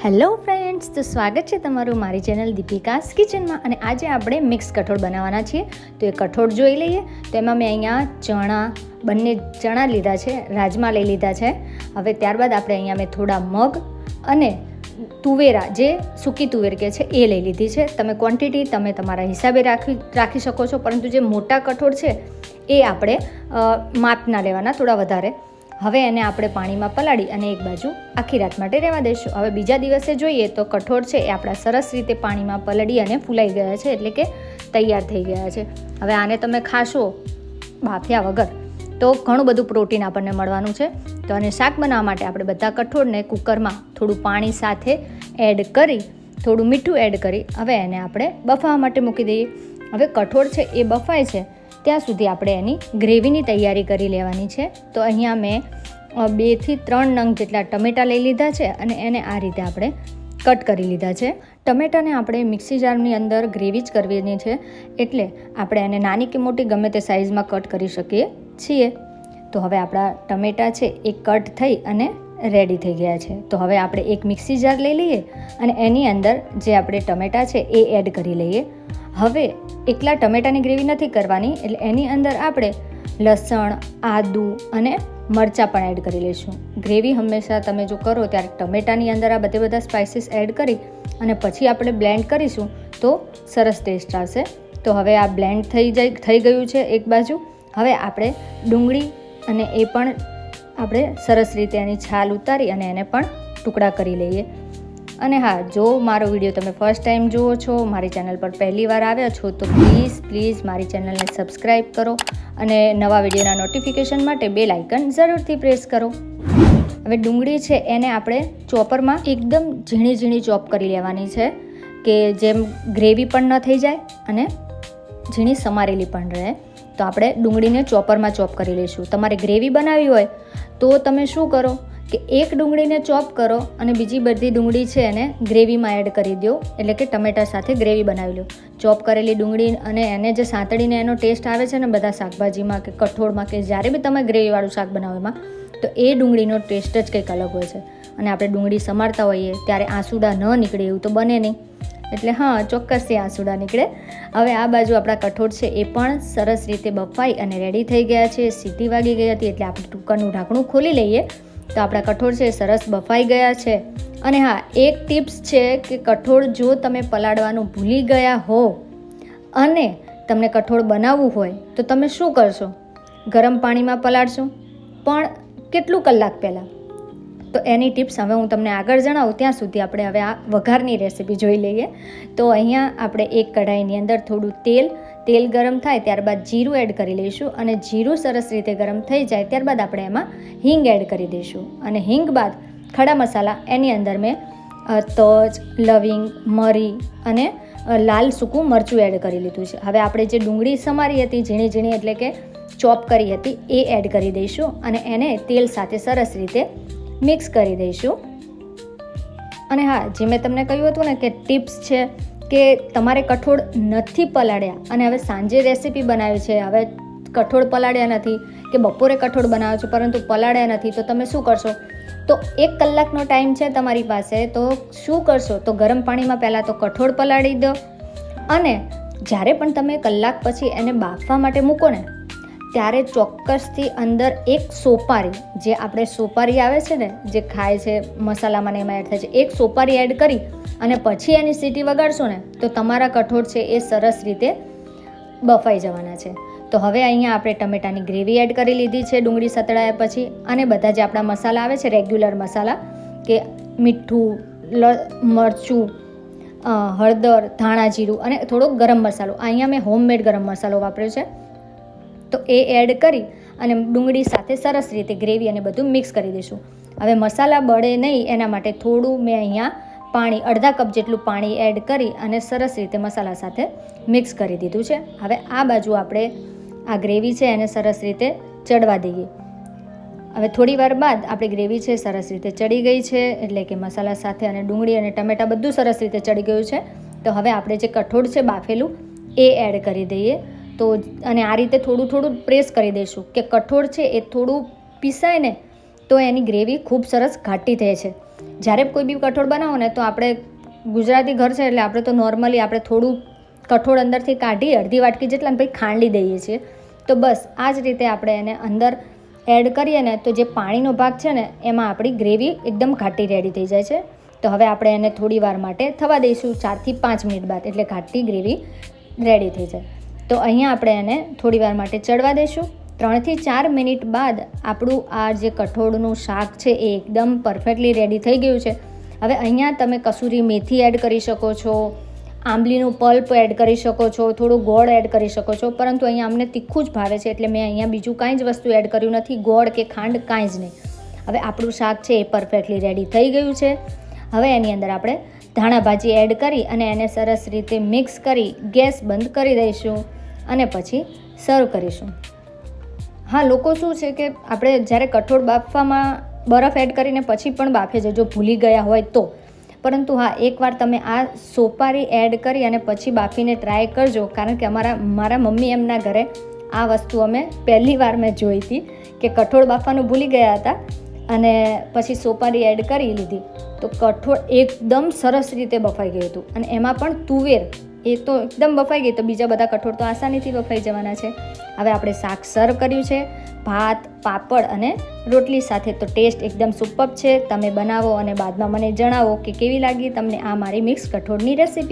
Hello friends, તો સ્વાગત છે તમારું મારી ચેનલ દીપિકાસ કિચનમાં. અને આજે આપણે મિક્સ કઠોળ બનાવવાના છીએ. તો એ કઠોળ જોઈ લઈએ. તો એમાં મેં અહીંયા બંને ચણા લીધા છે, રાજમા લઈ લીધા છે. હવે ત્યારબાદ આપણે અહીંયા મેં થોડા મગ અને તુવેરા, જે સૂકી તુવેર કે છે, એ લઈ લીધી છે. તમે ક્વોન્ટિટી તમે તમારા હિસાબે રાખી શકો છો, પરંતુ જે મોટા કઠોળ છે એ આપણે માપના લેવાના, થોડા વધારે. હવે એને આપણે પાણીમાં પલાળી અને એક બાજુ આખી રાત માટે રહેવા દઈશું. હવે બીજા દિવસે જોઈએ તો કઠોળ છે એ આપણા સરસ રીતે પાણીમાં પલળી અને ફૂલાઈ ગયા છે, એટલે કે તૈયાર થઈ ગયા છે. હવે આને તમે ખાશો બાફ્યા વગર તો ઘણું બધું પ્રોટીન આપણને મળવાનું છે. તો આને શાક બનાવવા માટે આપણે બધા કઠોળને કુકરમાં થોડું પાણી સાથે એડ કરી, થોડું મીઠું એડ કરી હવે એને આપણે બફાવા માટે મૂકી દઈએ. હવે કઠોળ છે એ બફાય છે ત્યાં સુધી આપણે એની ગ્રેવીની તૈયારી કરી લેવાની છે. તો અહીંયા મેં 2 થી 3 નંગ જેટલા ટમેટાં લઈ લીધા છે અને એને આ રીતે આપણે કટ કરી લીધા છે. ટમેટાને આપણે મિક્સી જારની અંદર ગ્રેવી જ કરવાની છે, એટલે આપણે એને નાની કે મોટી ગમે તે સાઇઝમાં કટ કરી શકીએ છીએ. તો હવે આપણા ટમેટાં છે એ કટ થઈ અને રેડી થઈ ગયા છે. તો હવે આપણે એક મિક્સી જાર લઈ લઈએ અને એની અંદર જે આપણે ટમેટાં છે એ એડ કરી લઈએ. હવે એકલા ટમેટાની ગ્રેવી નથી કરવાની, એટલે એની અંદર આપણે લસણ, આદું અને મરચાં પણ એડ કરી લઈશું. ગ્રેવી હંમેશા તમે જો કરો ત્યારે ટમેટાની અંદર આ બધા સ્પાઇસીસ એડ કરી અને પછી આપણે બ્લેન્ડ કરીશું તો સરસ ટેસ્ટ આવશે. તો હવે આ બ્લેન્ડ થઈ ગયું છે એક બાજુ. હવે આપણે ડુંગળી અને એ પણ આપણે સરસ રીતે એની છાલ ઉતારી અને એને પણ ટુકડા કરી લઈએ. અને હા, જો મારો વિડીયો તમે ફર્સ્ટ ટાઈમ જુઓ છો, મારી ચેનલ પર પહેલી વાર આવ્યા છો, તો પ્લીઝ મારી ચેનલને સબસ્ક્રાઈબ કરો અને નવા વિડીયોના નોટિફિકેશન માટે બેલ આઇકન જરૂરથી પ્રેસ કરો. હવે ડુંગળી છે એને આપણે ચોપરમાં એકદમ ઝીણી ચોપ કરી લેવાની છે, કે જેમ ગ્રેવી પણ ન થઈ જાય અને ઝીણી સમારેલી પણ રહે. તો આપણે ડુંગળીને ચોપરમાં ચોપ કરી લઈશું. તમારે ગ્રેવી બનાવવી હોય તો તમે શું કરો કે એક ડુંગળીને ચોપ કરો અને બીજી બધી ડુંગળી છે એને ગ્રેવીમાં એડ કરી દો, એટલે કે ટમેટા સાથે ગ્રેવી બનાવી લો. ચોપ કરેલી ડુંગળી અને એને જે સાંતળીને એનો ટેસ્ટ આવે છે ને બધા શાકભાજીમાં કે કઠોળમાં કે જ્યારે બી તમે ગ્રેવીવાળું શાક બનાવો એમાં, તો એ ડુંગળીનો ટેસ્ટ જ કંઈક અલગ હોય છે. અને આપણે ડુંગળી સમારતા હોઈએ ત્યારે આંસુડા ન નીકળે એવું તો બને નહીં, એટલે હા, ચોક્કસથી આંસુડા નીકળે. હવે આ બાજુ આપણા કઠોળ છે એ પણ સરસ રીતે બફાઈ અને રેડી થઈ ગયા છે. સીટી વાગી ગઈ હતી એટલે આપણે કુકરનું ઢાંકણું ખોલી લઈએ. તો આપણા કઠોળ છે સરસ બફાઈ ગયા છે. અને હા, એક ટિપ્સ છે કે કઠોળ જો તમે પલાળવાનું ભૂલી ગયા હો અને તમને કઠોળ બનાવવું હોય તો તમે શું કરશો, ગરમ પાણીમાં પલાળશો, પણ કેટલું કલાક પહેલાં. તો એની ટિપ્સ હવે હું તમને આગળ જણાવું. ત્યાં સુધી આપણે હવે આ વઘારની રેસીપી જોઈ લઈએ. તો અહીંયા આપણે એક કઢાઈની અંદર થોડું તેલ ગરમ થાય ત્યારબાદ જીરું એડ કરી લઈશું. અને જીરું સરસ રીતે ગરમ થઈ જાય ત્યારબાદ આપણે એમાં હિંગ એડ કરી દઈશું. અને હિંગ બાદ ખડા મસાલા, એની અંદર મેં તજ, લવિંગ, મરી અને લાલ સૂકું મરચું એડ કરી લીધું છે. હવે આપણે જે ડુંગળી સમારી હતી ઝીણી એટલે કે ચોપ કરી હતી એ એડ કરી દઈશું અને એને તેલ સાથે સરસ રીતે મિક્સ કરી દઈશું. અને હા, જે મેં તમને કહ્યું હતું ને કે ટિપ્સ છે કે તમારે કઠોળ નથી પલાળ્યા અને હવે સાંજે રેસીપી બનાવી છે, હવે કઠોળ પલાળ્યા નથી કે બપોરે કઠોળ બનાવો છો પરંતુ પલાળ્યા નથી, તો તમે શું કરશો? તો 1 કલાકનો ટાઈમ છે તમારી પાસે, તો શું કરશો? તો ગરમ પાણીમાં પહેલાં તો કઠોળ પલાળી દો અને જ્યારે પણ તમે કલાક પછી એને બાફવા માટે મૂકો ને ત્યારે ચોક્કસથી અંદર એક સોપારી, જે આપણે સોપારી આવે છે ને જે ખાય છે મસાલામાં ને એમાં એડ થાય છે, એક સોપારી એડ કરી અને પછી એની સીટી વગાડશો ને તો તમારા કઠોળ છે એ સરસ રીતે બફાઈ જવાના છે. તો હવે અહીંયા આપણે ટમેટાની ગ્રેવી એડ કરી લીધી છે ડુંગળી સતળાયા પછી. અને બધા જે આપણા મસાલા આવે છે રેગ્યુલર મસાલા, કે મીઠું, મરચું, હળદર, ધાણા જીરું અને થોડો ગરમ મસાલો, અહીંયા મેં હોમમેડ ગરમ મસાલો વાપર્યો છે, તો એ એડ કરી અને ડુંગળી સાથે સરસ રીતે ગ્રેવી અને બધું મિક્સ કરી દઈશું. હવે મસાલા બળે નહીં એના માટે થોડું મેં અહીંયા પાણી, અડધા કપ જેટલું પાણી એડ કરી અને સરસ રીતે મસાલા સાથે મિક્સ કરી દીધું છે. હવે આ બાજુ આપણે આ ગ્રેવી છે એને સરસ રીતે ચડવા દઈએ. હવે થોડી વાર બાદ આપણી ગ્રેવી છે સરસ રીતે ચડી ગઈ છે, એટલે કે મસાલા સાથે અને ડુંગળી અને ટમેટા બધું સરસ રીતે ચડી ગયું છે. તો હવે આપણે જે કઠોળ છે બાફેલું એ એડ કરી દઈએ. તો અને આ રીતે થોડું પ્રેસ કરી દઈશું કે કઠોળ છે એ થોડું પીસાય ને તો એની ગ્રેવી ખૂબ સરસ ઘાટી થાય છે. જ્યારે કોઈ બી કઠોળ બનાવો ને તો આપણે ગુજરાતી ઘર છે એટલે આપણે તો નોર્મલી આપણે થોડું કઠોળ અંદરથી કાઢી અડધી વાટકી જેટલા પછી ખાંડી દઈએ છીએ. તો બસ આ જ રીતે આપણે એને અંદર એડ કરીએ ને તો જે પાણીનો ભાગ છે ને એમાં આપણી ગ્રેવી એકદમ ઘાટી રેડી થઈ જાય છે. તો હવે આપણે એને થોડી વાર માટે થવા દઈશું, 4 થી 5 મિનિટ બાદ, એટલે ઘાટી ગ્રેવી રેડી થઈ જાય. તો અહીંયા આપણે એને થોડી વાર માટે ચડવા દઈશું. 3 થી 4 મિનિટ બાદ આપણું આ જે કઠોળનું શાક છે એ એકદમ પરફેક્ટલી રેડી થઈ ગયું છે. હવે અહીંયા તમે કસૂરી મેથી એડ કરી શકો છો, આંબલીનું પલ્પ એડ કરી શકો છો, થોડું ગોળ એડ કરી શકો છો, પરંતુ અહીંયા અમને તીખું જ ભાવે છે એટલે મેં અહીંયા બીજું કાંઈ જ વસ્તુ એડ કર્યું નથી, ગોળ કે ખાંડ કાંઈ જ નહીં. હવે આપણું શાક છે એ પરફેક્ટલી રેડી થઈ ગયું છે. હવે એની અંદર આપણે ધાણા ભાજી એડ કરી અને એને સરસ રીતે મિક્સ કરી ગેસ બંધ કરી દઈશું અને પછી સર્વ કરીશું. હા, લોકો શું છે કે આપણે જ્યારે કઠોળ બાફવામાં બરફ એડ કરીને પછી પણ બાફે છે જો ભૂલી ગયા હોય તો, પરંતુ હા, એકવાર તમે આ સોપારી એડ કરી અને પછી બાફીને ટ્રાય કરજો, કારણ કે મારા મમ્મી એમના ઘરે આ વસ્તુ અમે પહેલી વાર મેં જોઈ હતી કે કઠોળ બાફવાનું ભૂલી ગયા હતા અને પછી સોપારી એડ કરી લીધી તો કઠોળ એકદમ સરસ રીતે બફાઈ ગયું હતું. અને એમાં પણ તુવેર એ તો એકદમ બફાઈ ગઈ, તો બીજા બધા કઠોળ તો આસાનીથી બફાઈ જવાના છે. હવે આપણે શાક સર્વ કર્યું છે ભાત, પાપડ અને રોટલી સાથે. તો ટેસ્ટ એકદમ સુપર્બ છે. તમે બનાવો અને બાદમાં મને જણાવો કે કેવી લાગી તમને આ મારી મિક્સ કઠોળની રેસીપી.